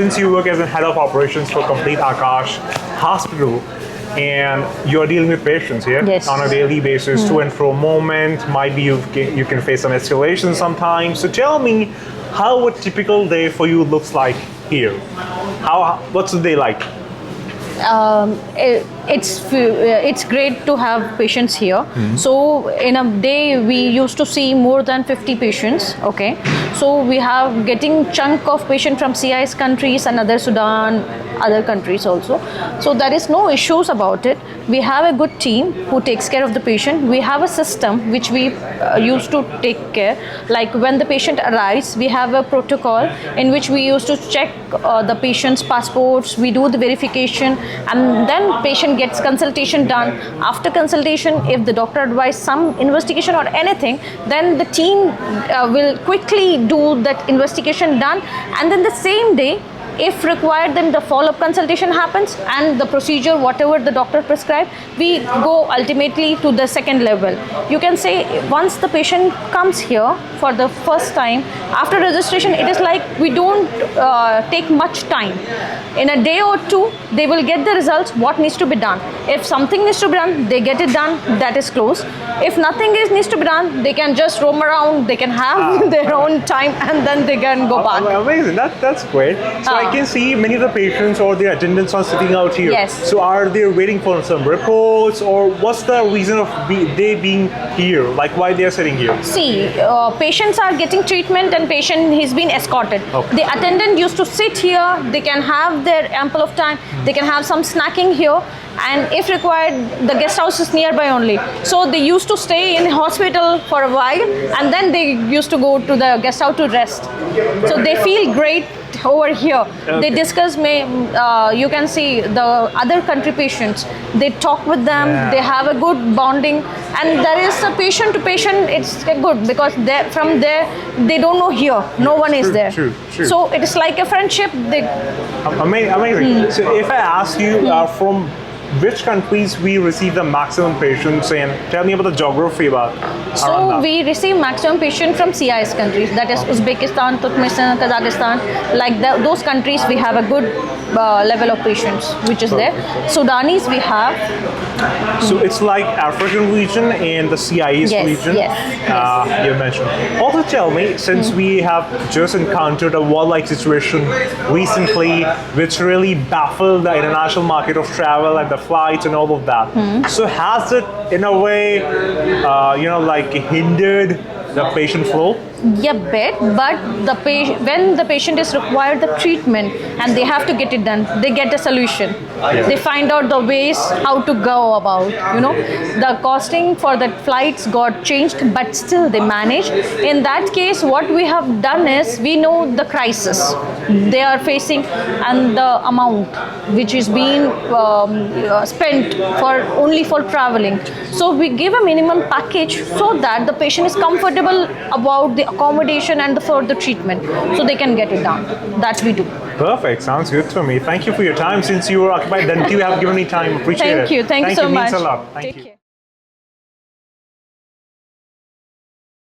Since you work as a head of operations for Complete Akash Hospital, and you're dealing with patients here on a daily basis, to and fro movement, might be you can face some escalation sometimes. So tell me how a typical day for you looks like here. What's the day like? It's great to have patients here. So in a day we used to see more than 50 patients. Okay, so we have getting chunk of patient from CIS countries and other Sudan, other countries also. So there is no issues about it. We have a good team who takes care of the patient. We have a system which we used to take care. Like when the patient arrives, we have a protocol in which we used to check the patient's passports. We do the verification, and then patient gets consultation done. After consultation, if the doctor advises some investigation or anything, then the team will quickly do that investigation done, and then the same day, if required, then the follow-up consultation happens, and the procedure, whatever the doctor prescribed, we go ultimately to the second level. You can say once the patient comes here for the first time, after registration, it is like we don't take much time. In a day or two, they will get the results, what needs to be done. If something needs to be done, they get it done, that is closed. If nothing needs to be done, they can just roam around, they can have their own time, and then they can go back. Amazing, that's great. So I can see many of the patients or their attendants are sitting out here. Yes. So are they waiting for some reports, or what's the reason of they being here? Like why they are sitting here? See, patients are getting treatment and patient he's been escorted. Okay. The attendant used to sit here, they can have their ample of time, they can have some snacking here, and if required, the guest house is nearby only. So they used to stay in hospital for a while, and then they used to go to the guest house to rest. So they feel great over here. Okay. They discuss, you can see the other country patients, they talk with them, they have a good bonding, and there is a patient to patient, it's good because from there they don't know here, no one is there. True. So it is like a friendship. Amazing. So if I ask you from which countries we receive the maximum patients, and tell me about the geography about so that. We receive maximum patient from CIS countries, that is Uzbekistan, Turkmenistan, Kazakhstan, like those countries we have a good level of patients which is there. Sudanese we have. So it's like African region and the CIS region. Yes. You mentioned. Also tell me, since we have just encountered a war-like situation recently which really baffled the international market of travel and the flights and all of that. So has it in a way, like hindered the patient flow? Yeah, bit, but when the patient is required the treatment and they have to get it done, they get a solution. They find out the ways how to go about. The costing for the flights got changed, but still they manage. In that case, what we have done is we know the crisis they are facing and the amount which is being spent only for traveling. So we give a minimum package so that the patient is comfortable about the accommodation and for the treatment, so they can get it done. That we do. Perfect. Sounds good to me. Thank you for your time. Since you were occupied, then you have given me time. Appreciate it. Thank you. Thank you so much. Means a lot. Thank you. Take care.